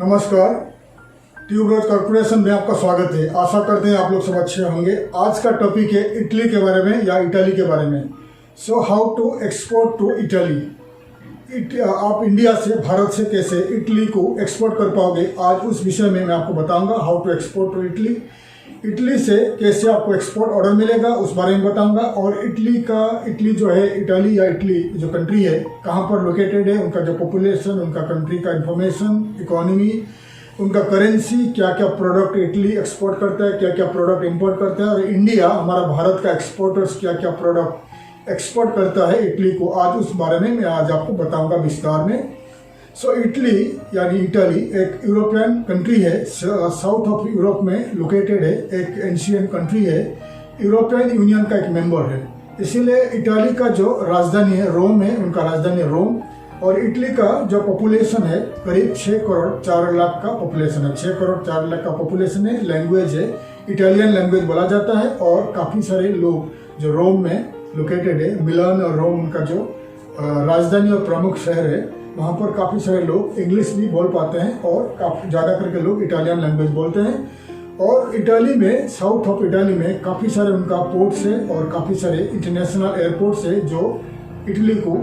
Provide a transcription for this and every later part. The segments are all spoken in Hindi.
नमस्कार, ट्यूबरोज कॉर्पोरेशन में आपका स्वागत है। आशा करते हैं आप लोग सब अच्छे होंगे। आज का टॉपिक है इटली के बारे में या इटली के बारे में। So how to export to Italy. आप इंडिया से, भारत से कैसे इटली को एक्सपोर्ट कर पाओगे, आज उस विषय में मैं आपको बताऊंगा। How to export to Italy, Italy से कैसे आपको एक्सपोर्ट ऑर्डर मिलेगा उस बारे में बताऊंगा। और इटली जो है, इटली या इटली जो कंट्री है कहाँ पर लोकेटेड है, उनका जो पॉपुलेशन, उनका कंट्री का इंफॉर्मेशन, इकोनॉमी, उनका करेंसी, क्या क्या प्रोडक्ट इटली एक्सपोर्ट करता है, क्या क्या प्रोडक्ट इंपोर्ट करता है, और इंडिया, हमारा भारत का एक्सपोर्टर्स क्या क्या प्रोडक्ट एक्सपोर्ट करता है इटली को, आज उस बारे में मैं आज आपको बताऊंगा विस्तार में। सो इटली यानी इटली एक यूरोपियन कंट्री है, साउथ ऑफ यूरोप में लोकेटेड है, एक एंशियंट कंट्री है, यूरोपियन यूनियन का एक मेंबर है। इसीलिए इटली का जो राजधानी है रोम है, उनका राजधानी है रोम। और इटली का जो पॉपुलेशन है करीब 6 करोड़ 4 लाख का पॉपुलेशन है। 6 करोड़ 4 लाख का पॉपुलेशन है। लैंग्वेज है इटालियन लैंग्वेज बोला जाता है। और काफ़ी सारे लोग जो रोम में लोकेटेड है, मिलान और रोम उनका जो राजधानी और प्रमुख शहर है, वहाँ पर काफ़ी सारे लोग इंग्लिश भी बोल पाते हैं और काफ़ी ज़्यादा करके लोग इटालियन लैंग्वेज बोलते हैं। और इटली में, साउथ ऑफ इटली में काफ़ी सारे उनका पोर्ट्स है और काफ़ी सारे इंटरनेशनल एयरपोर्ट्स है जो इटली को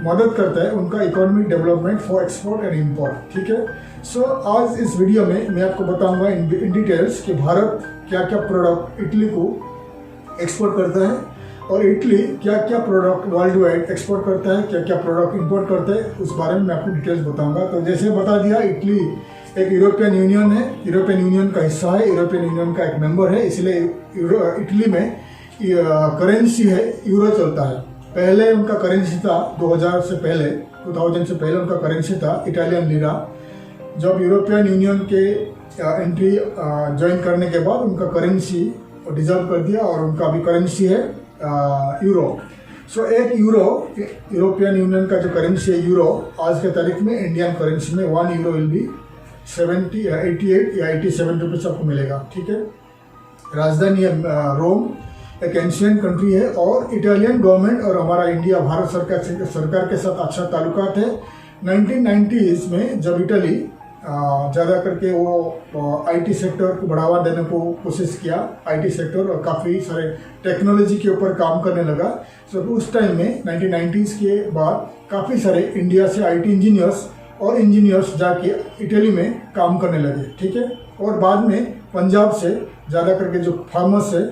मदद करता है उनका economic development for export and import. ठीक है। सो आज इस वीडियो में मैं आपको बताऊंगा इन डिटेल्स कि भारत क्या क्या प्रोडक्ट इटली को एक्सपोर्ट करता है और इटली क्या क्या प्रोडक्ट वर्ल्ड वाइड एक्सपोर्ट करता है, क्या क्या प्रोडक्ट इंपोर्ट करता है, उस बारे में मैं आपको डिटेल्स बताऊंगा। तो जैसे बता दिया, इटली एक यूरोपियन यूनियन है, यूरोपियन यूनियन का हिस्सा है, यूरोपियन यूनियन का एक मेंबर है। इसलिए इटली में करेंसी है यूरो चलता है। पहले उनका करेंसी था 2000 से पहले उनका करेंसी था इटालियन लीरा। जब यूरोपियन यूनियन के एंट्री ज्वाइन करने के बाद उनका करेंसी डिजॉल्व कर दिया और उनका अभी करेंसी है यूरो। सो एक यूरोपियन यूनियन का जो करेंसी है यूरो, आज के तारीख में इंडियन करेंसी में 1 यूरो विल बी 88 या 87 रुपीज आपको मिलेगा। ठीक है। राजधानी है रोम, एक एंशियंट कंट्री है। और इटालियन गवर्नमेंट और हमारा इंडिया, भारत सरकार के साथ अच्छा ताल्लुकात है। 1990s में जब इटली ज़्यादा करके वो आईटी सेक्टर को बढ़ावा देने को कोशिश किया, आईटी सेक्टर, और काफ़ी सारे टेक्नोलॉजी के ऊपर काम करने लगा। तो उस टाइम में 1990s के बाद काफ़ी सारे इंडिया से आईटी इंजीनियर्स जाके इटली में काम करने लगे। ठीक है। और बाद में पंजाब से ज़्यादा करके जो फार्मर्स है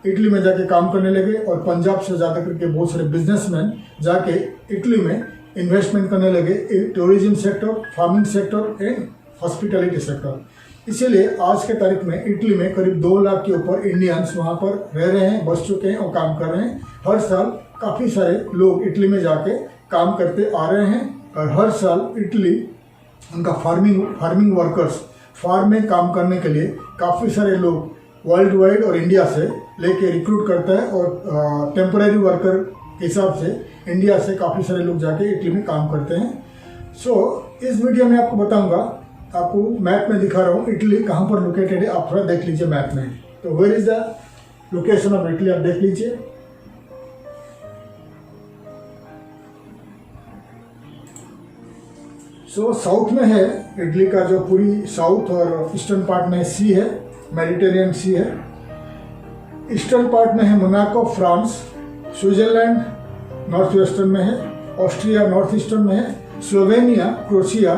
इटली में जाके काम करने लगे और पंजाब से ज़्यादा करके बहुत सारे बिजनेसमैन जाके इटली में इन्वेस्टमेंट करने लगे, tourism sector, farming sector and hospitality sector. इसीलिए आज के तारीख में इटली में करीब 2 लाख के ऊपर इंडियंस वहाँ पर रह रहे हैं, बस चुके हैं और काम कर रहे हैं। हर साल काफ़ी सारे लोग इटली में जाके काम करते आ रहे हैं। और हर साल इटली उनका फार्मिंग वर्कर्स, फार्म में काम करने के लिए काफ़ी सारे लोग वर्ल्ड वाइड और इंडिया से लेके रिक्रूट करता है। और टेम्परेरी वर्कर के हिसाब से इंडिया से काफ़ी सारे लोग जाके इटली में काम करते हैं। सो इस वीडियो में आपको बताऊंगा, आपको मैप में दिखा रहा हूँ इटली कहाँ पर लोकेटेड है। आप थोड़ा देख लीजिए मैप में। तो where is the location of Italy, आप देख लीजिए। सो साउथ में है इटली का जो पूरी साउथ और ईस्टर्न पार्ट में सी है, मेडिटेरियन सी है। ईस्टर्न पार्ट में है Monaco France, Switzerland north western में है, ऑस्ट्रिया नॉर्थ ईस्टर्न में है, Slovenia, Croatia,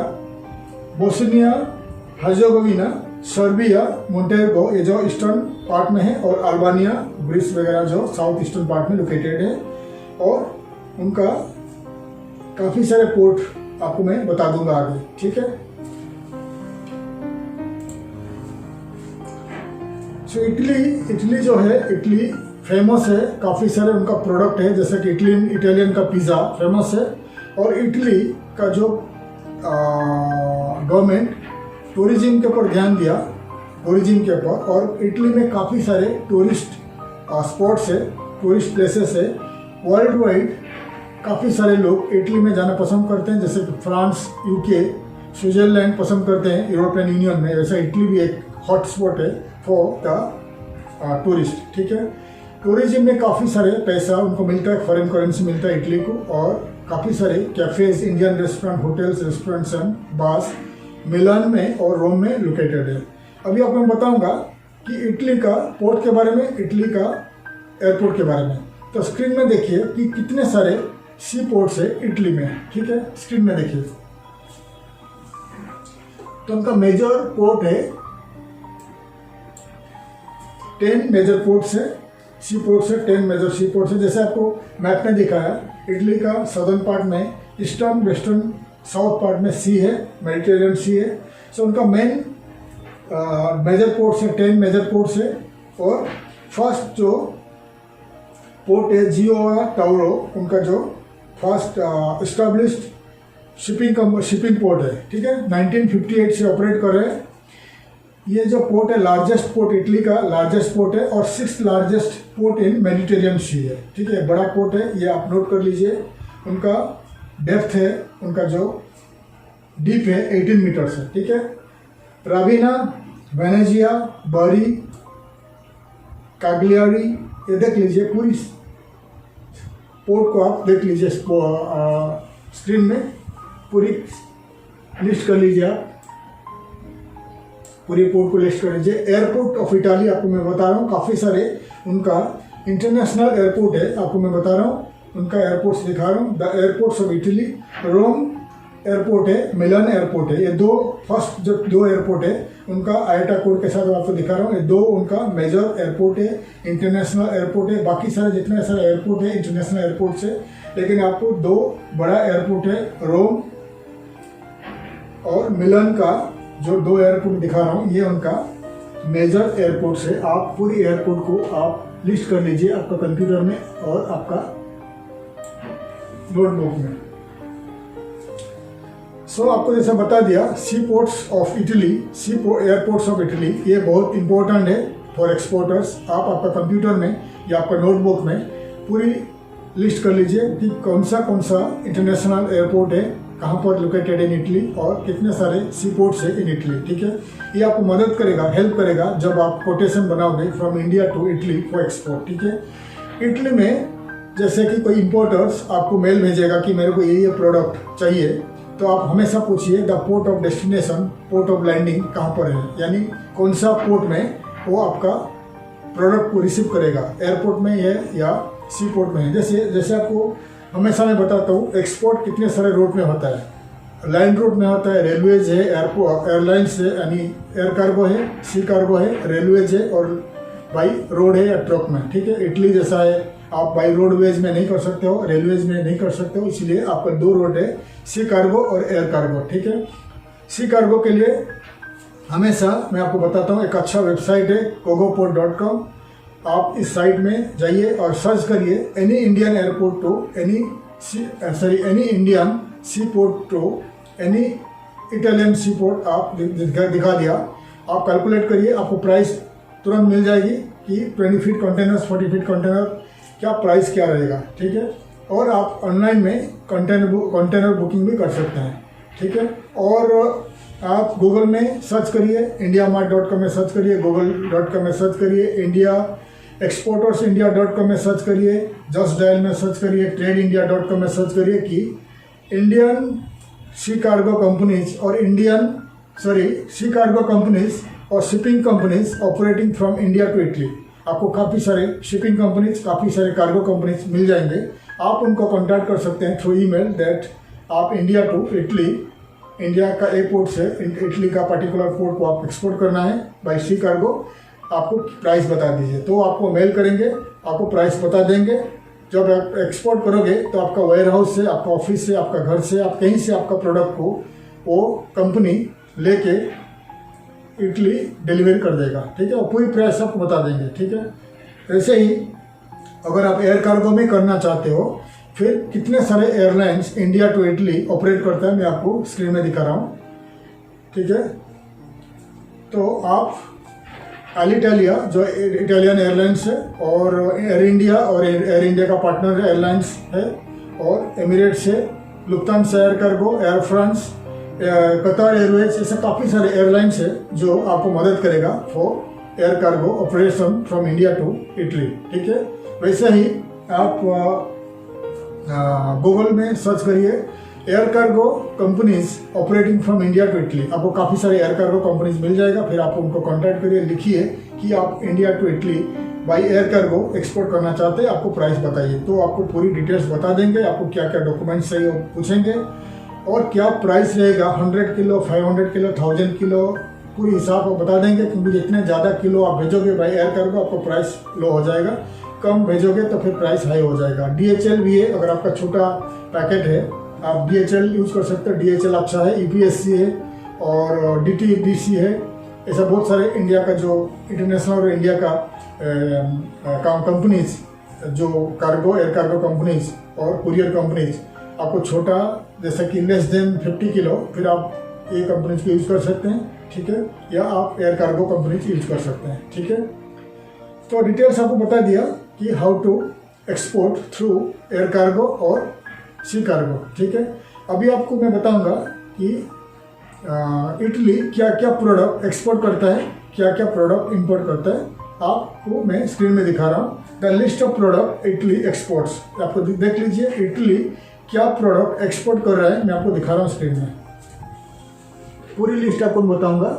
Bosnia Herzegovina, Serbia, Montenegro ये जो ईस्टर्न पार्ट में है, और अल्बानिया, ग्रीस वगैरह जो साउथ ईस्टर्न पार्ट में लोकेटेड है। और उनका काफ़ी सारे पोर्ट आपको मैं बता दूंगा आगे। ठीक है। सो इटली जो है, इटली फेमस है, काफ़ी सारे उनका प्रोडक्ट है, जैसे कि इटालियन का पिज़्ज़ा फेमस है। और इटली का जो गवर्नमेंट टूरिज्म के ऊपर ध्यान दिया, टूरिज्म के ऊपर, और इटली में काफ़ी सारे टूरिस्ट स्पॉट्स है, टूरिस्ट प्लेसेस है। वर्ल्ड वाइड काफ़ी सारे लोग इटली में जाना पसंद करते हैं, जैसे कि फ्रांस, यूके, स्विट्जरलैंड पसंद करते हैं यूरोपियन यूनियन में। वैसा इटली भी एक हॉट स्पॉट है फॉर द टूरिस्ट। ठीक है। टूरिज्म में काफ़ी सारे पैसा उनको मिलता है, फॉरेन करेंसी मिलता है इटली को। और काफ़ी सारे cafes, Indian restaurant, hotels, restaurants and bars Milan में और रोम में लोकेटेड है। अभी आपको मैं बताऊंगा कि इटली का पोर्ट के बारे में, इटली का एयरपोर्ट के बारे में। तो स्क्रीन में देखिए कि कितने सारे सी पोर्ट्स है इटली में, ठीक है। स्क्रीन में देखिए तो उनका मेजर पोर्ट है 10 मेजर पोर्ट्स है, सी पोर्ट्स है 10 मेजर सी पोर्ट्स है। जैसे आपको मैप में दिखाया, इटली का सदर्न पार्ट में, ईस्टर्न वेस्टर्न साउथ पार्ट में सी है, मेडिटेरियन सी है। सो उनका मेन मेजर पोर्ट्स है 10 मेजर पोर्ट्स है। और फर्स्ट जो पोर्ट है जियोआ टाउरो, उनका जो फर्स्ट इस्टेब्लिश्ड शिपिंग पोर्ट है, ठीक है। 1958 से ऑपरेट कर रहे हैं। ये जो पोर्ट है लार्जेस्ट पोर्ट, इटली का लार्जेस्ट पोर्ट है और 6th largest port in Mediterranean sea है, ठीक है। बड़ा पोर्ट है, ये आप नोट कर लीजिए। उनका डेप्थ है, उनका जो डीप है 18 मीटर्स है, ठीक है। राविना, वेनेजिया, बारी, काग्लियारी, ये देख लीजिए। पूरी पोर्ट को आप देख लीजिए स्क्रीन में, पूरी लिस्ट कर लीजिए आप, पूरी पोर्ट को लिस्ट कर लीजिए। एयरपोर्ट ऑफ इटाली आपको मैं बता रहा हूँ, काफ़ी सारे उनका इंटरनेशनल एयरपोर्ट है, आपको मैं बता रहा हूँ, उनका एयरपोर्ट्स दिखा रहा हूँ। The airports of Italy, Rome airport है, मिलान एयरपोर्ट है। ये दो फर्स्ट जो दो एयरपोर्ट है उनका आयटा कोड के साथ आपको दिखा रहा हूँ। ये दो उनका मेजर एयरपोर्ट है, इंटरनेशनल एयरपोर्ट है। बाकी सारे जितने सारे एयरपोर्ट है इंटरनेशनल एयरपोर्ट है, लेकिन आपको दो बड़ा एयरपोर्ट है, रोम और मिलान का जो दो एयरपोर्ट दिखा रहा हूँ, ये उनका मेजर एयरपोर्ट है। आप पूरी एयरपोर्ट को आप लिस्ट कर लीजिए आपका कंप्यूटर में और आपका नोटबुक में। सो आपको जैसा बता दिया, sea ports of Italy, airports of Italy, ये बहुत इंपॉर्टेंट है फॉर एक्सपोर्टर्स। आप आपका कंप्यूटर में या आपका नोटबुक में पूरी लिस्ट कर लीजिए कि कौन सा इंटरनेशनल एयरपोर्ट है, कहाँ पर लोकेटेड इन इटली और कितने सारे सी पोर्ट्स है इन इटली, ठीक है। ये आपको मदद करेगा, हेल्प करेगा जब आप कोटेशन बनाओगे from India to Italy for export, ठीक है। इटली में जैसे कि कोई इम्पोर्टर्स आपको मेल भेजेगा कि मेरे को ये प्रोडक्ट चाहिए, तो आप हमेशा पूछिए the port of destination, port of landing कहाँ पर है, यानी कौन सा पोर्ट में वो आपका प्रोडक्ट को रिसीव करेगा, एयरपोर्ट में है या सी पोर्ट में है। जैसे आपको हमेशा मैं बताता हूँ, एक्सपोर्ट कितने सारे रूट में होता है। लैंड रूट में होता है, रेलवेज है, एयरलाइंस है, यानी एयर कार्गो है, सी कार्गो है, रेलवेज है और बाई रोड है या ट्रक में, ठीक है। इटली जैसा है, आप बाई रोडवेज में नहीं कर सकते हो, रेलवेज में नहीं कर सकते हो, इसलिए आपका दो रोड है, सी कार्गो और एयर कार्गो, ठीक है। सी कार्गो के लिए हमेशा मैं आपको बताता हूँ, एक अच्छा वेबसाइट है cogoport.com। आप इस साइट में जाइए और सर्च करिए any Indian airport to any Indian sea port to any Italian sea port, आप दिखा दिया। आप कैलकुलेट करिए, आपको प्राइस तुरंत मिल जाएगी कि 20 फीट कंटेनर्स, 40 फीट कंटेनर क्या प्राइस क्या रहेगा, ठीक है। और आप ऑनलाइन में कंटेनर बुकिंग भी कर सकते हैं, ठीक है। और आप गूगल में सर्च करिए, indiamart.com में सर्च करिए, google.com में सर्च करिए, exportersindia.com में सर्च करिए, जस्ट डायल में सर्च करिए, tradeindia.com में सर्च करिए कि इंडियन सी कार्गो कंपनीज और सी कार्गो कंपनीज और shipping companies operating from India to Italy. आपको काफ़ी सारे शिपिंग कंपनीज, काफ़ी सारे कार्गो कंपनीज मिल जाएंगे। आप उनको कॉन्टैक्ट कर सकते हैं थ्रू ईमेल दैट आप इंडिया टू इटली, इंडिया का एयरपोर्ट से इटली का पर्टिकुलर पोर्ट को आप एक्सपोर्ट करना है बाई सी कार्गो, आपको प्राइस बता दीजिए। तो आपको मेल करेंगे, आपको प्राइस बता देंगे। जब आप एक्सपोर्ट करोगे तो आपका वेयर हाउस से, आपका ऑफिस से, आपका घर से, आप कहीं से आपका प्रोडक्ट को वो कंपनी लेके इटली डिलीवर कर देगा, ठीक है। और पूरी प्राइस आपको बता देंगे, ठीक है। ऐसे ही अगर आप एयर कार्गो में करना चाहते हो, फिर कितने सारे airlines India to Italy operate करता है, मैं आपको स्क्रीन में दिखा रहा हूँ, ठीक है। तो आप अलिटालिया जो इटालियन एयरलाइंस है, और एयर इंडिया का पार्टनर एयरलाइंस है, और एमिरेट्स है, Lufthansa air cargo, Air France, Qatar Airways, ऐसे काफ़ी सारे एयरलाइंस है जो आपको मदद करेगा for air cargo operation from India to Italy, ठीक है। वैसे ही आप गूगल में सर्च करिए air cargo companies operating from India to Italy, आपको काफ़ी सारे एयर कार्गो कंपनीज मिल जाएगा। फिर आप उनको कांटेक्ट करिए, लिखिए कि आप India to Italy by air cargo export करना चाहते हैं, आपको प्राइस बताइए, तो आपको पूरी डिटेल्स बता देंगे, आपको क्या क्या डॉक्यूमेंट्स चाहिए वो पूछेंगे और क्या प्राइस रहेगा, 100 किलो, 500 किलो, 1000 किलो, पूरी हिसाब को बता देंगे। क्योंकि जितने ज़्यादा किलो आप भेजोगे बाई एयर कार्गो आपको प्राइस लो हो जाएगा, कम भेजोगे तो फिर प्राइस हाई हो जाएगा। DHL भी है, अगर आपका छोटा पैकेट है आप DHL यूज़ कर सकते हो, DHL अच्छा है, EPSC है और DTDC है। ऐसा बहुत सारे इंडिया का जो इंटरनेशनल और इंडिया का कंपनीज जो कार्गो एयर कार्गो कंपनीज और कुरियर कंपनीज, आपको छोटा जैसा कि लेस देन 50 किलो फिर आप ये कंपनीज को यूज़ कर सकते हैं, ठीक है, या आप एयर कार्गो कंपनीज यूज़ कर सकते हैं, ठीक है। तो डिटेल्स आपको बता दिया कि how to export through air cargo और सी कार्गो, ठीक है। अभी आपको मैं बताऊंगा कि इटली क्या क्या प्रोडक्ट एक्सपोर्ट करता है, क्या क्या प्रोडक्ट इंपोर्ट करता है, आपको मैं स्क्रीन में दिखा रहा हूँ। The list of product Italy exports, आपको देख लीजिए इटली क्या प्रोडक्ट एक्सपोर्ट कर रहा है, मैं आपको दिखा रहा हूँ स्क्रीन में। पूरी लिस्ट आपको बताऊंगा।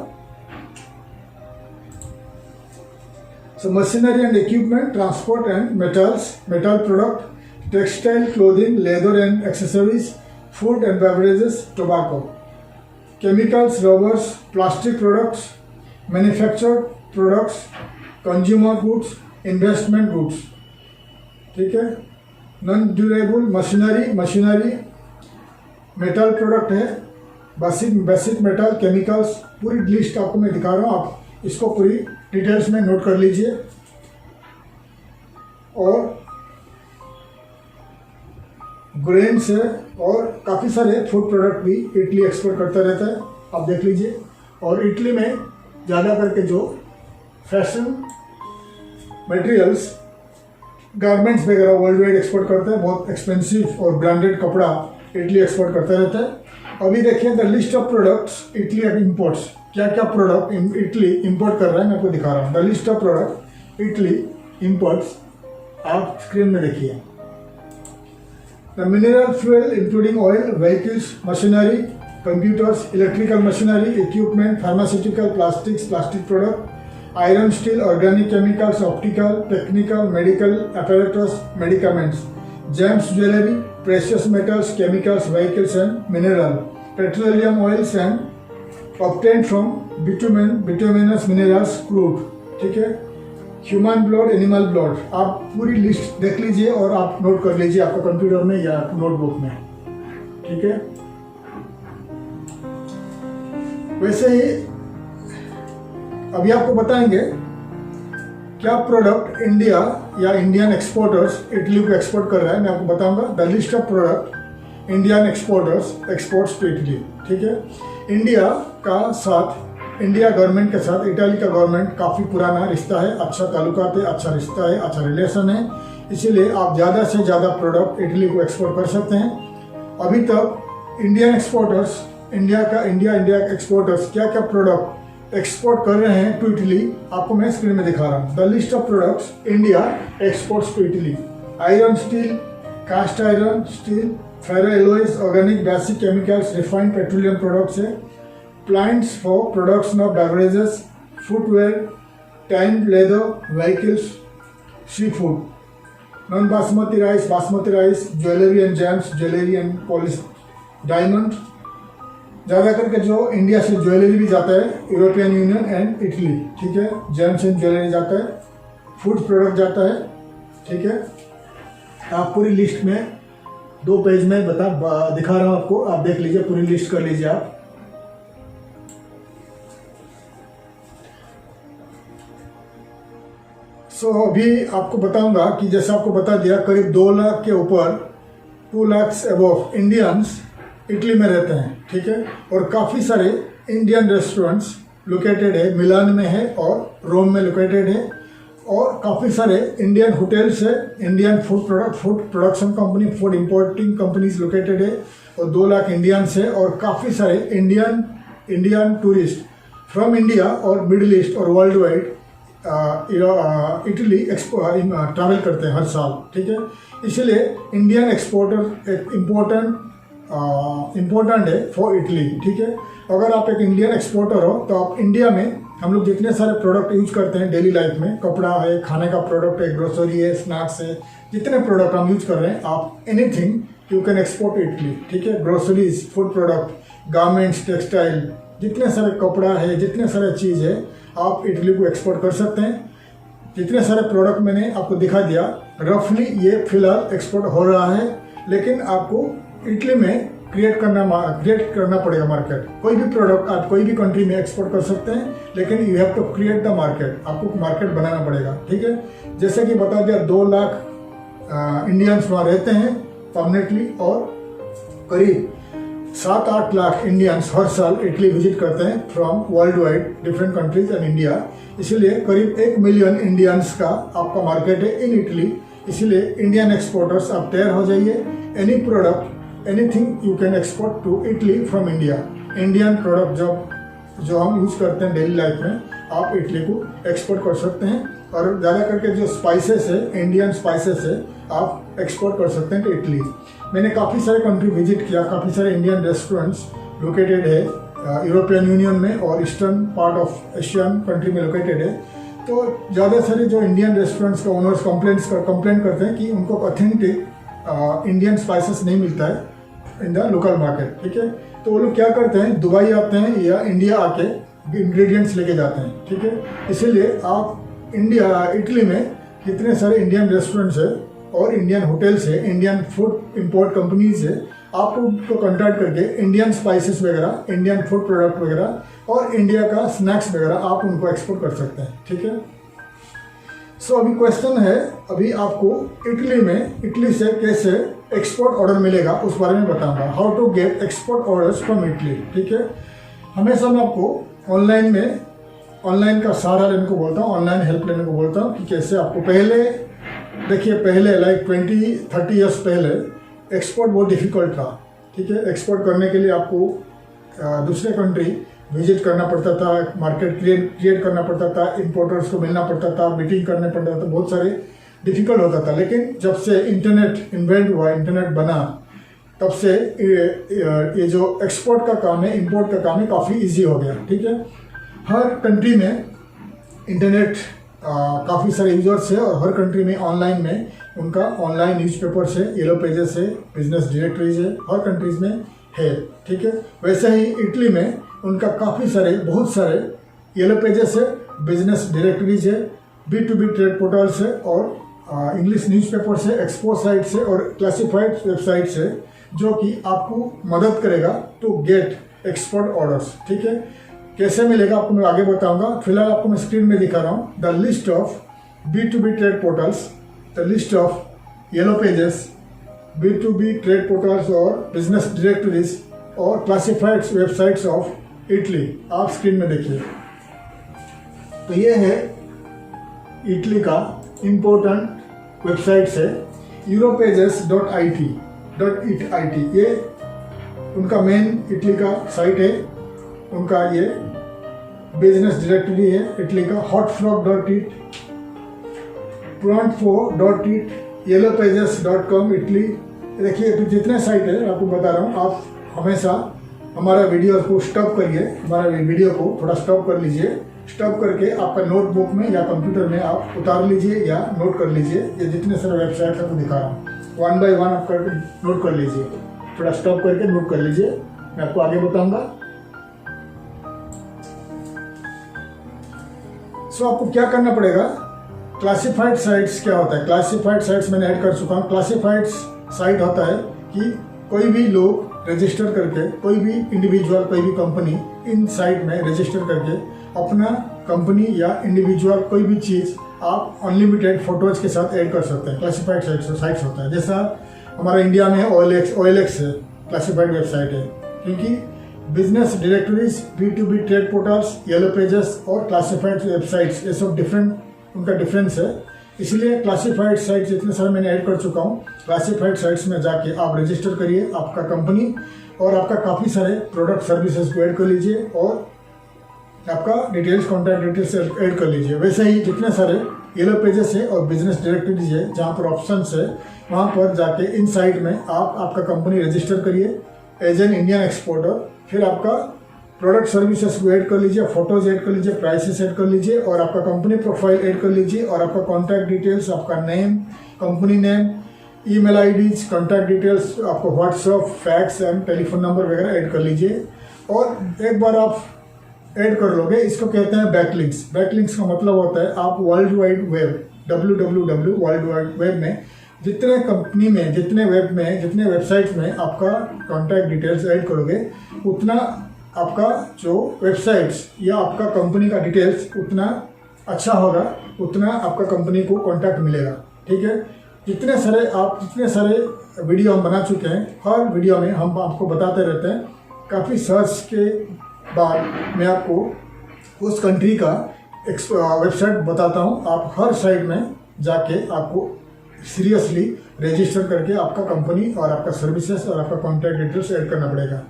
So machinery and equipment, transport and metals, metal product, textile, clothing, leather and accessories, food and beverages, tobacco, chemicals, rubbers, plastic products, manufactured products, consumer goods, investment goods, ठीक है। Non durable machinery, metal product है, बेसिक मेटल, केमिकल्स, पूरी लिस्ट आपको मैं दिखा रहा हूँ, आप इसको पूरी डिटेल्स में नोट कर लीजिए। और ग्रेन्स है और काफ़ी सारे फूड प्रोडक्ट भी इटली एक्सपोर्ट करता रहता है, आप देख लीजिए। और इटली में ज़्यादा करके जो फैशन मटेरियल्स, गारमेंट्स वगैरह वर्ल्ड वाइड एक्सपोर्ट करता है, बहुत एक्सपेंसिव और ब्रांडेड कपड़ा इटली एक्सपोर्ट करता रहता है। अभी देखिए the list of products Italy imports, क्या क्या प्रोडक्ट इटली इंपोर्ट कर रहा है मैं आपको दिखा रहा हूँ। The list of product Italy imports, आप स्क्रीन में देखिए। The mineral fuel including oil, vehicles, machinery, computers, electrical machinery, equipment, pharmaceutical, plastic product, iron, steel, organic chemicals, optical, technical, medical apparatus, medicaments, gems, jewelry, precious metals, chemicals, vehicles and mineral, petroleum oils and obtained from bituminous minerals, crude, ठीक है। ह्यूमन ब्लड, एनिमल ब्लड, आप पूरी लिस्ट देख लीजिए और आप नोट कर लीजिए आपका कंप्यूटर में या नोटबुक में, ठीक है। वैसे ही अभी आपको बताएंगे क्या प्रोडक्ट इंडिया या इंडियन एक्सपोर्टर्स इटली को एक्सपोर्ट कर रहा है, मैं आपको बताऊंगा। The list of product Indian exporters exports to Italy, ठीक है। इंडिया गवर्नमेंट के साथ इटली का गवर्नमेंट काफ़ी पुराना रिश्ता है, अच्छा ताल्लुकात है, अच्छा रिश्ता है, अच्छा रिलेशन है, इसीलिए आप ज़्यादा से ज़्यादा प्रोडक्ट इटली को एक्सपोर्ट कर सकते हैं। अभी तक इंडियन एक्सपोर्टर्स, इंडिया एक्सपोर्टर्स क्या क्या प्रोडक्ट एक्सपोर्ट कर रहे हैं टू इटली, आपको मैं स्क्रीन में दिखा रहा हूँ। The list of products India exports to Italy: iron steel, cast iron steel, ferro alloys, organic basic chemicals, refined petroleum products है, plants for production of beverages, footwear, tank, leather, vehicles, sea food, non basmati rice, jewellery and gems, jewellery and polish, diamond, ज़्यादा करके जो इंडिया से ज्वेलरी भी जाता है, यूरोपियन यूनियन एंड इटली, ठीक है। जेम्स एंड ज्वेलरी जाता है, फूड प्रोडक्ट जाता है, ठीक है। आप पूरी लिस्ट में 2 पेज में दिखा रहा हूँ आपको, आप देख लीजिए, पूरी लिस्ट कर लीजिए आप। अभी आपको बताऊंगा कि जैसे आपको बता दिया करीब 2 लाख के ऊपर, 2 लाख अबव इंडियंस इटली में रहते हैं, ठीक है। और काफ़ी सारे इंडियन रेस्टोरेंट्स लोकेटेड है, मिलान में है और रोम में लोकेटेड है, और काफ़ी सारे इंडियन होटल्स है, Indian food production company, food importing companies located है, और 2 लाख इंडियंस है, और काफ़ी सारे इंडियन टूरिस्ट फ्रॉम इंडिया और मिडिल ईस्ट और वर्ल्ड वाइड इटली ट्रैवल करते हैं हर साल, ठीक है। इसलिए इंडियन एक्सपोर्टर एक इम्पोर्टेंट इम्पोर्टेंट है फॉर इटली, ठीक है। अगर आप एक इंडियन एक्सपोर्टर हो तो आप इंडिया में हम लोग जितने सारे प्रोडक्ट यूज करते हैं डेली लाइफ में, कपड़ा है, खाने का प्रोडक्ट है, ग्रोसरी है, स्नैक्स है, जितने प्रोडक्ट हम यूज कर रहे हैं, आप anything you can export to Italy, ठीक है। Groceries, food product, garments, textile, जितने सारे कपड़ा है, जितने सारे चीज़ है, आप इटली को एक्सपोर्ट कर सकते हैं। जितने सारे प्रोडक्ट मैंने आपको दिखा दिया, रफली ये फिलहाल एक्सपोर्ट हो रहा है, लेकिन आपको इटली में क्रिएट करना पड़ेगा मार्केट। कोई भी प्रोडक्ट आप कोई भी कंट्री में एक्सपोर्ट कर सकते हैं, लेकिन you have to create the market, आपको मार्केट बनाना पड़ेगा, ठीक है। जैसे कि बता दिया 2 लाख इंडियंस वहाँ रहते हैं परमानेंटली, और करीब 7-8 लाख इंडियंस हर साल इटली विजिट करते हैं from worldwide different countries and India. इसीलिए करीब 1 मिलियन इंडियंस का आपका मार्केट है इन इटली। इसीलिए इंडियन एक्सपोर्टर्स आप तैयार हो जाइए। Any product, anything you can export to Italy from India. Indian product जो हम यूज करते हैं डेली लाइफ में, आप इटली को एक्सपोर्ट कर सकते हैं। और ज़्यादा करके जो स्पाइसेस है, इंडियन स्पाइसेस है, आप एक्सपोर्ट कर सकते हैं टू इटली। मैंने काफ़ी सारे कंट्री विजिट किया, काफ़ी सारे इंडियन रेस्टोरेंट्स लोकेटेड है यूरोपियन यूनियन में और eastern part of Asian country में लोकेटेड है। तो ज़्यादा सारे जो इंडियन रेस्टोरेंट्स का ओनर्स कंप्लेन करते हैं कि उनको ऑथेंटिक इंडियन स्पाइसेस नहीं मिलता है इन द लोकल मार्केट, ठीक है। तो वो लोग क्या करते हैं, दुबई आते हैं या इंडिया आके इंग्रेडिएंट्स लेके जाते हैं, ठीक है। इसीलिए आप इटली में जितने सारे इंडियन रेस्टोरेंट्स है और इंडियन होटल्स है, इंडियन फूड इंपोर्ट कंपनीज है, आप उनको कॉन्टैक्ट करके इंडियन स्पाइसेस वगैरह, इंडियन फूड प्रोडक्ट वगैरह और इंडिया का स्नैक्स वगैरह आप उनको एक्सपोर्ट कर सकते हैं, ठीक है। सो अभी क्वेश्चन है, अभी आपको इटली से कैसे एक्सपोर्ट ऑर्डर मिलेगा उस बारे में बताऊंगा। How to get export orders from Italy, ठीक है। हमेशा मैं आपको ऑनलाइन का सहारा लेने को बोलता हूँ, ऑनलाइन हेल्प लेने को बोलता हूँ कि कैसे आपको पहले लाइक 20-30 ईयर्स पहले एक्सपोर्ट बहुत डिफिकल्ट था, ठीक है। एक्सपोर्ट करने के लिए आपको दूसरे कंट्री विजिट करना पड़ता था, मार्केट क्रिएट करना पड़ता था, इंपोर्टर्स को मिलना पड़ता था, मीटिंग करने पड़ता था, बहुत सारे डिफिकल्ट होता था। लेकिन जब से इंटरनेट इन्वेंट हुआ, इंटरनेट बना, तब से ये जो एक्सपोर्ट का काम है, इंपोर्ट का काम है, काफ़ी इजी हो गया, ठीक है। हर कंट्री में इंटरनेट काफ़ी सारे यूजर्स है और हर कंट्री में ऑनलाइन में उनका ऑनलाइन न्यूज़पेपर्स है, येलो पेजेस है, बिजनेस डायरेक्टरीज है, हर कंट्रीज में है, ठीक है। वैसे ही इटली में उनका बहुत सारे येलो पेजेस है, बिजनेस डायरेक्टरीज है, B2B ट्रेड पोर्टल्स है और इंग्लिश न्यूज़पेपर्स है, एक्सपो साइट्स है और क्लासिफाइड वेबसाइट्स है, जो कि आपको मदद करेगा टू गेट एक्सपोर्ट ऑर्डर्स, ठीक है। कैसे मिलेगा आपको मैं आगे बताऊंगा। फिलहाल आपको मैं स्क्रीन में दिखा रहा हूँ the list of B2B trade portals, the list of yellow pages, B2B trade portals और बिजनेस डायरेक्टरीज और क्लासिफाइड वेबसाइट्स ऑफ इटली, आप स्क्रीन में देखिए। तो ये है इटली का इम्पोर्टेंट वेबसाइट्स है europages.it, ये उनका मेन इटली का साइट है। उनका ये बिजनेस डायरेक्टरी है इटली का। hotfrog.it, prontfo.it, yellowpages.com Italy. देखिए तो जितने साइट है आपको बता रहा हूँ, आप हमेशा हमारा वीडियो को स्टॉप करिए, हमारा वीडियो को थोड़ा स्टॉप कर लीजिए। स्टॉप करके आपका नोटबुक में या कंप्यूटर में आप उतार लीजिए या नोट कर लीजिए। ये जितने सारे वेबसाइट है वो दिखा रहा हूँ, 1 by 1 आप नोट कर लीजिए। थोड़ा स्टॉप करके नोट कर लीजिए, मैं आपको आगे बताऊंगा। सो आपको क्या करना पड़ेगा, क्लासिफाइड साइट्स क्या होता है। क्लासिफाइड साइट्स मैंने ऐड कर चुका हूँ। क्लासिफाइड साइट होता है कि कोई भी लोग रजिस्टर करके, कोई भी इंडिविजुअल, कोई भी कंपनी इन साइट में रजिस्टर करके अपना कंपनी या इंडिविजुअल कोई भी चीज़ आप अनलिमिटेड फोटोज के साथ ऐड कर सकते हैं। क्लासिफाइड साइट्स होता है। जैसा हमारा इंडिया में OLX है, क्लासिफाइड वेबसाइट है, क्योंकि business directories, B2B trade portals, yellow pages और क्लासिफाइड वेबसाइट्स, ये सब उनका डिफरेंस है। इसलिए क्लासिफाइड साइट्स जितने सारे मैंने ऐड कर चुका हूँ। क्लासिफाइड साइट्स में जाके आप रजिस्टर करिए आपका कंपनी और आपका काफ़ी सारे प्रोडक्ट सर्विसेज को ऐड कर लीजिए और आपका डिटेल्स, कॉन्टैक्ट डिटेल्स ऐड कर लीजिए। वैसे ही जितने सारे येलो पेजेस है और बिजनेस डायरेक्टरीज है, जहाँ पर ऑप्शंस है, वहाँ पर जाके इन साइट में आप आपका कंपनी रजिस्टर करिए एज एन इंडियन एक्सपोर्टर। फिर आपका प्रोडक्ट सर्विसेज को ऐड कर लीजिए, फोटोज ऐड कर लीजिए, प्राइसेस ऐड कर लीजिए और आपका कंपनी प्रोफाइल ऐड कर लीजिए और आपका कॉन्टैक्ट डिटेल्स, आपका name, company name, email IDs, contact details, आपको WhatsApp, fax and telephone number वगैरह ऐड कर लीजिए। और एक बार आप ऐड कर लोगे, इसको कहते हैं बैकलिंक्स। बैकलिंक्स का मतलब होता है आप world wide web www world wide web में जितने कंपनी में, जितने वेब में, जितने वेबसाइट्स में आपका कॉन्टैक्ट डिटेल्स ऐड करोगे, उतना आपका जो वेबसाइट्स या आपका कंपनी का डिटेल्स उतना अच्छा होगा, उतना आपका कंपनी को कॉन्टैक्ट मिलेगा। ठीक है, जितने सारे वीडियो हम बना चुके हैं, हर वीडियो में हम आपको बताते रहते हैं। काफ़ी सर्च के बाद मैं आपको उस कंट्री का वेबसाइट बताता हूँ। आप हर साइट में जाके आपको सीरियसली रजिस्टर करके आपका कंपनी और आपका सर्विसेज और आपका कॉन्टैक्ट डिटेल्स ऐड करना पड़ेगा।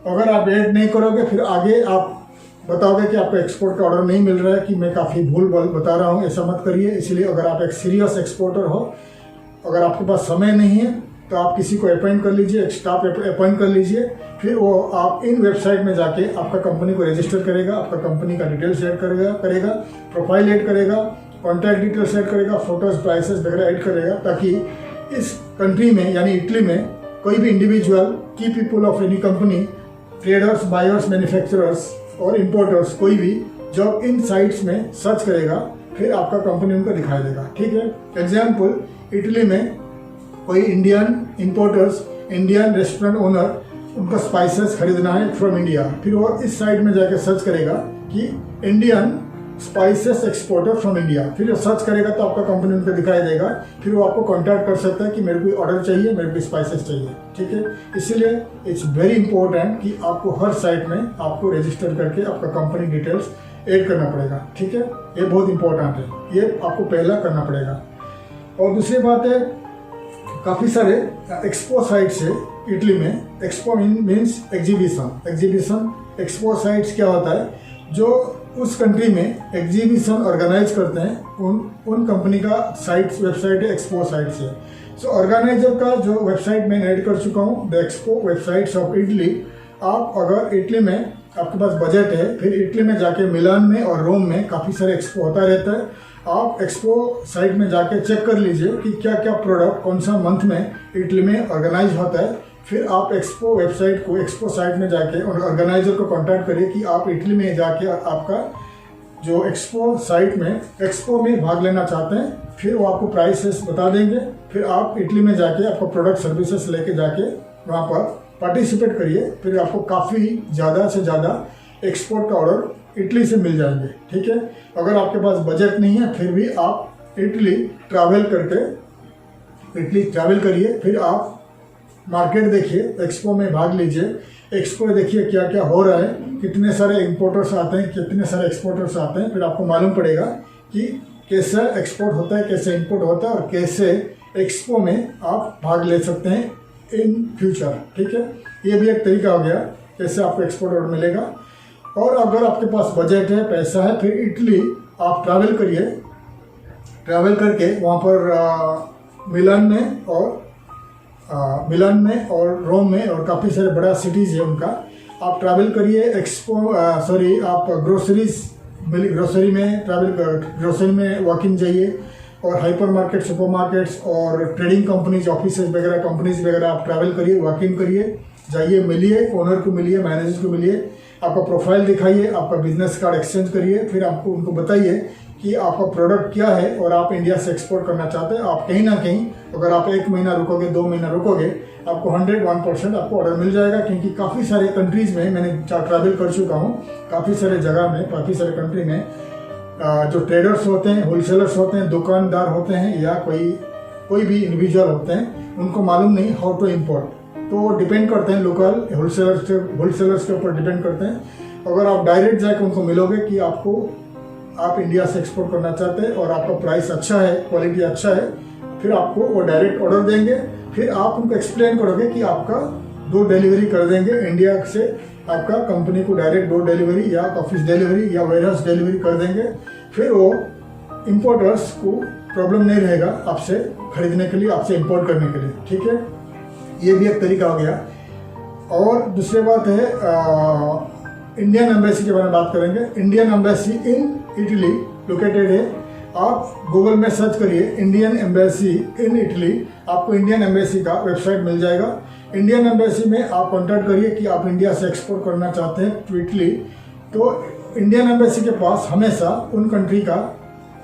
अगर आप ऐड नहीं करोगे, फिर आगे आप बताओगे कि आपको एक्सपोर्ट का ऑर्डर नहीं मिल रहा है, कि मैं काफ़ी भूल बता रहा हूँ। ऐसा मत करिए। इसलिए अगर आप एक सीरियस एक्सपोर्टर हो, अगर आपके पास समय नहीं है, तो आप किसी को अपॉइंट कर लीजिए, एक स्टाफ अपॉइंट कर लीजिए। फिर वो आप इन वेबसाइट में जाके आपका कंपनी को रजिस्टर करेगा, आपका कंपनी का डिटेल्स ऐड करेगा, प्रोफाइल ऐड करेगा, कॉन्टैक्ट डिटेल्स ऐड करेगा, फोटोज, प्राइसेस वगैरह ऐड करेगा, ताकि इस कंट्री में यानी इटली में कोई भी इंडिविजुअल, की people of any company, traders, buyers, manufacturers और इम्पोर्टर्स, कोई भी जब इन साइट्स में सर्च करेगा, फिर आपका कंपनी उनको दिखाई देगा। ठीक है, एग्जाम्पल, इटली में कोई Indian importers, Indian restaurant owner, उनका स्पाइसेस खरीदना है फ्रॉम इंडिया, फिर वो इस साइट में जाकर सर्च करेगा कि Indian spices exporter from India. फिर वो सर्च करेगा तो आपका कंपनी उनको दिखाई देगा। फिर वो आपको कांटेक्ट कर सकता है कि मेरे को ऑर्डर चाहिए, मेरे को स्पाइसेस चाहिए। ठीक है, इसलिए इट्स वेरी इंपॉर्टेंट कि आपको हर साइट में आपको रजिस्टर करके आपका कंपनी डिटेल्स ऐड करना पड़ेगा। ठीक है, ये बहुत इंपॉर्टेंट है, ये आपको पहला करना पड़ेगा। और दूसरी बात है, काफ़ी सारे एक्सपो साइट्स है इटली में। Expo means exhibition. Expo sites क्या होता है, जो उस कंट्री में एग्जीबिशन ऑर्गेनाइज करते हैं, उन कंपनी का वेबसाइट है, एक्सपो साइट्स है। सो ऑर्गेनाइजर का जो वेबसाइट मैं ऐड कर चुका हूँ, the expo websites of Italy. आप अगर इटली में आपके पास बजट है, फिर इटली में जाके मिलान में और रोम में काफ़ी सारे एक्सपो होता रहता है। आप एक्सपो साइट में जाके चेक कर लीजिए कि क्या क्या प्रोडक्ट कौन सा मंथ में इटली में ऑर्गेनाइज होता है। फिर आप एक्सपो वेबसाइट को, एक्सपो साइट में जाके और ऑर्गेनाइजर को कांटेक्ट करिए कि आप इटली में जाके आपका जो एक्सपो साइट में एक्सपो में भाग लेना चाहते हैं। फिर वो आपको प्राइसेस बता देंगे। फिर आप इटली में जाके आपको प्रोडक्ट सर्विसेज लेके जाके वहाँ पर पार्टिसिपेट करिए। फिर आपको काफ़ी ज़्यादा से ज़्यादा एक्सपोर्ट का ऑर्डर इटली से मिल जाएंगे। ठीक है, अगर आपके पास बजट नहीं है, फिर भी आप इटली ट्रैवल करिए। फिर आप मार्केट देखिए, एक्सपो में भाग लीजिए, एक्सपो देखिए क्या क्या हो रहा है, कितने सारे इंपोर्टर्स आते हैं, कितने सारे एक्सपोर्टर्स आते हैं। फिर आपको मालूम पड़ेगा कि कैसे एक्सपोर्ट होता है, कैसे इंपोर्ट होता है और कैसे एक्सपो में आप भाग ले सकते हैं इन फ्यूचर। ठीक है, ये भी एक तरीका हो गया कैसे आपको एक्सपोर्ट ऑर्डर मिलेगा। और अगर आपके पास बजट है, पैसा है, फिर इटली आप ट्रैवल करिए। ट्रैवल करके वहाँ पर मिलान में और रोम में और काफ़ी सारे बड़ा सिटीज़ है उनका, आप ट्रैवल करिए। आप ग्रोसरी में वॉकिंग जाइए और हाइपर मार्केट, सुपर मार्केट्स और ट्रेडिंग कंपनीज, कंपनीज वगैरह आप ट्रैवल करिए, वॉकिंग करिए, जाइए, मिलिए, ओनर को मिलिए, मैनेजर को मिलिए, आपका प्रोफाइल दिखाइए, आपका बिजनेस कार्ड एक्सचेंज करिए। फिर आपको उनको बताइए कि आपका प्रोडक्ट क्या है और आप इंडिया से एक्सपोर्ट करना चाहते हैं। आप कहीं ना कहीं अगर आप 1 महीना रुकोगे, 2 महीना रुकोगे, आपको 101% आपको ऑर्डर मिल जाएगा। क्योंकि काफ़ी सारे कंट्रीज़ में मैंने ट्रैवल कर चुका हूँ, काफ़ी सारे जगह में, काफ़ी सारे कंट्री में जो ट्रेडर्स होते हैं, होलसेलर्स होते हैं, दुकानदार होते हैं या कोई भी इंडिविजुअल होते हैं, उनको मालूम नहीं हाउ टू इम्पोर्ट। तो डिपेंड करते हैं लोकल होलसेलर्स के ऊपर डिपेंड करते हैं। अगर आप डायरेक्ट जाकर उनको मिलोगे कि आप इंडिया से एक्सपोर्ट करना चाहते हैं और आपका प्राइस अच्छा है, क्वालिटी अच्छा है, फिर आपको वो डायरेक्ट ऑर्डर देंगे। फिर आप उनको एक्सप्लेन करोगे कि आपका डोर डिलीवरी कर देंगे इंडिया से, आपका कंपनी को डायरेक्ट डोर डिलीवरी या ऑफिस डिलीवरी या वेयरहाउस डिलीवरी कर देंगे। फिर वो इम्पोर्टर्स को प्रॉब्लम नहीं रहेगा आपसे खरीदने के लिए, आपसे इम्पोर्ट करने के लिए। ठीक है, ये भी एक तरीका हो गया। और दूसरी बात है इंडियन एम्बेसी के बारे में बात करेंगे। Indian embassy in Italy located है। आप गूगल में सर्च करिए इंडियन एम्बेसी इन इटली, आपको इंडियन एम्बेसी का वेबसाइट मिल जाएगा। इंडियन एम्बेसी में आप कॉन्टैक्ट करिए कि आप इंडिया से एक्सपोर्ट करना चाहते हैं टू इटली। तो इंडियन एम्बेसी के पास हमेशा उन कंट्री का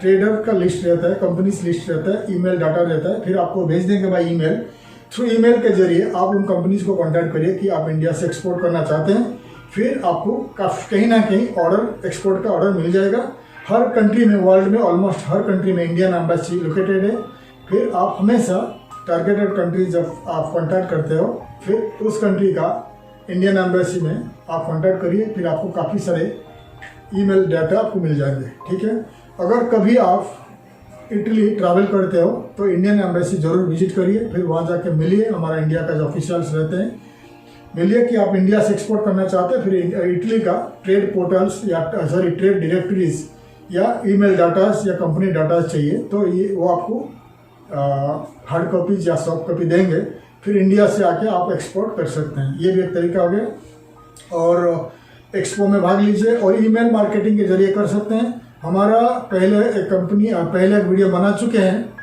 ट्रेडर का लिस्ट रहता है, कंपनीज लिस्ट रहता है, ईमेल डाटा रहता है। फिर आपको भेज देंगे बाय ईमेल। थ्रू ईमेल के जरिए आप उन कंपनीज को कॉन्टैक्ट करिए कि आप इंडिया से एक्सपोर्ट करना चाहते हैं। फिर आपको कहीं ना कहीं ऑर्डर, एक्सपोर्ट का ऑर्डर मिल जाएगा। हर कंट्री में, वर्ल्ड में ऑलमोस्ट हर कंट्री में इंडियन एम्बेसी लोकेटेड है। फिर आप हमेशा टारगेटेड कंट्री जब आप कॉन्टैक्ट करते हो, फिर उस कंट्री का इंडियन एम्बेसी में आप कॉन्टैक्ट करिए। फिर आपको काफ़ी सारे ईमेल डाटा आपको मिल जाएंगे, ठीक है। अगर कभी आप इटली ट्रैवल करते हो तो इंडियन एम्बेसी ज़रूर विजिट करिए। फिर वहाँ जाके मिलिए, हमारा इंडिया का जो ऑफिशियल्स रहते हैं, मिलिए कि आप इंडिया से एक्सपोर्ट करना चाहते हैं। फिर इटली का ट्रेड पोर्टल्स या ट्रेड डायरेक्टरीज या ईमेल डाटास या कंपनी डाटास चाहिए तो ये वो आपको हार्ड कॉपीज या सॉफ्ट कॉपी देंगे। फिर इंडिया से आके आप एक्सपोर्ट कर सकते हैं। ये भी एक तरीका हो गया। और एक्सपो में भाग लीजिए और ईमेल मार्केटिंग के जरिए कर सकते हैं। हमारा पहले एक वीडियो बना चुके हैं,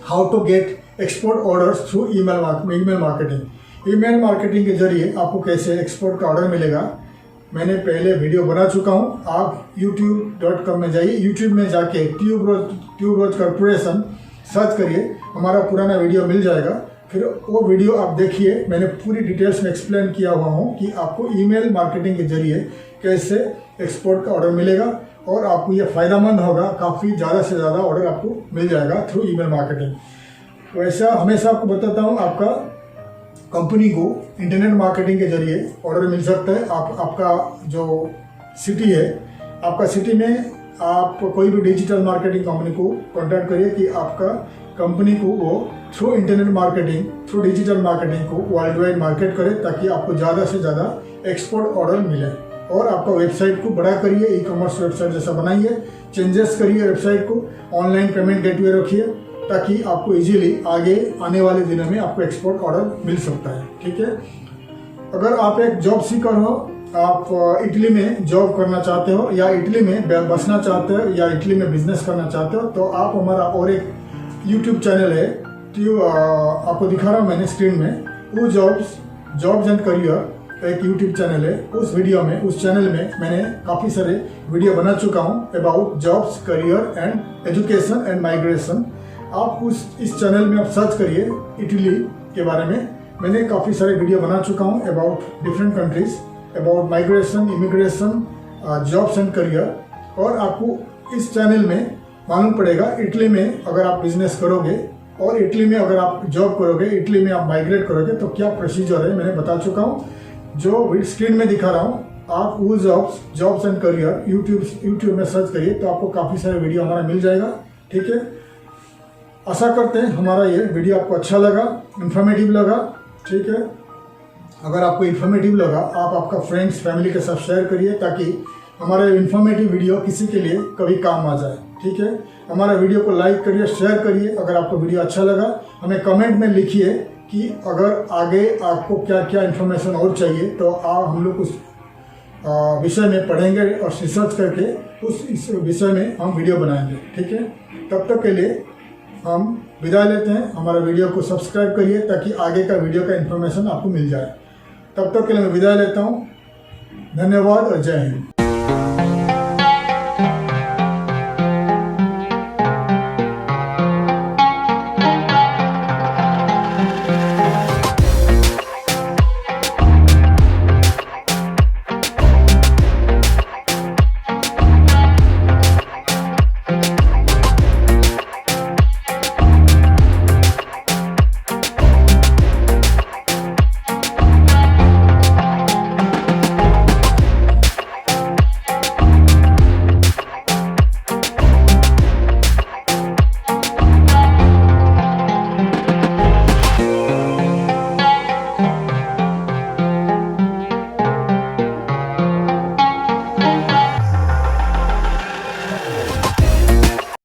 how to get export orders through email marketing. Email marketing के जरिए आपको कैसे एक्सपोर्ट का ऑर्डर मिलेगा, मैंने पहले वीडियो बना चुका हूँ। आप youtube.com में जाइए, यूट्यूब में जाके ट्यूबरोज कॉर्पोरेशन सर्च करिए, हमारा पुराना वीडियो मिल जाएगा। फिर वो वीडियो आप देखिए, मैंने पूरी डिटेल्स में एक्सप्लेन किया हुआ हूँ कि आपको ईमेल मार्केटिंग के जरिए कैसे एक्सपोर्ट का ऑर्डर मिलेगा और आपको ये फ़ायदेमंद होगा। काफ़ी ज़्यादा से ज़्यादा ऑर्डर आपको मिल जाएगा थ्रू ईमेल मार्केटिंग। वैसा हमेशा आपको बताता हूँ, आपका कंपनी को इंटरनेट मार्केटिंग के जरिए ऑर्डर मिल सकता है। आपका जो सिटी है, आपका सिटी में आप कोई भी डिजिटल मार्केटिंग कंपनी को कॉन्टैक्ट करिए कि आपका कंपनी को वो through internet marketing, through digital marketing को वर्ल्ड वाइड मार्केट करे ताकि आपको ज़्यादा से ज़्यादा एक्सपोर्ट ऑर्डर मिले। और आपका वेबसाइट को बड़ा करिए, ई कॉमर्स वेबसाइट जैसा बनाइए, चेंजेस करिए वेबसाइट को, ऑनलाइन पेमेंट गेटवे रखिए ताकि आपको इजीली आगे आने वाले दिनों में आपको एक्सपोर्ट ऑर्डर मिल सकता है, ठीक है। अगर आप एक जॉब सीकर हो, आप इटली में जॉब करना चाहते हो या इटली में बसना चाहते हो या इटली में बिजनेस करना चाहते हो तो आप हमारा और एक यूट्यूब चैनल है, आपको दिखा रहा हूँ मैंने स्क्रीन में, वो जॉब्स एंड करियर एक यूट्यूब चैनल है। उस चैनल में मैंने काफ़ी सारे वीडियो बना चुका हूँ about jobs, career and education and migration. आप इस चैनल में आप सर्च करिए इटली के बारे में, मैंने काफ़ी सारे वीडियो बना चुका हूँ about different countries, about migration, immigration, jobs and career. और आपको इस चैनल में मालूम पड़ेगा इटली में अगर आप बिजनेस करोगे और इटली में अगर आप जॉब करोगे, इटली में आप माइग्रेट करोगे तो क्या प्रोसीजर है, मैंने बता चुका हूँ। जो स्क्रीन में दिखा रहा हूँ, आप वो जॉब्स एंड करियर यूट्यूब में सर्च करिए तो आपको काफ़ी सारे वीडियो हमारा मिल जाएगा, ठीक है। आशा करते हैं हमारा ये वीडियो आपको अच्छा लगा, इन्फॉर्मेटिव लगा, ठीक है। अगर आपको इन्फॉर्मेटिव लगा, आप आपका फ्रेंड्स, फैमिली के साथ शेयर करिए ताकि हमारा इन्फॉर्मेटिव वीडियो किसी के लिए कभी काम आ जाए, ठीक है। हमारा वीडियो को लाइक करिए, शेयर करिए। अगर आपको वीडियो अच्छा लगा हमें कमेंट में लिखिए कि अगर आगे आपको क्या क्या इन्फॉर्मेशन और चाहिए तो हम लोग उस विषय में पढ़ेंगे और रिसर्च करके इस विषय में हम वीडियो बनाएंगे, ठीक है। तब तक के लिए हम विदाई लेते हैं। हमारा वीडियो को सब्सक्राइब करिए ताकि आगे का वीडियो का इन्फॉर्मेशन आपको मिल जाए। तब तक के लिए मैं विदाई लेता हूँ। धन्यवाद और जय हिंद।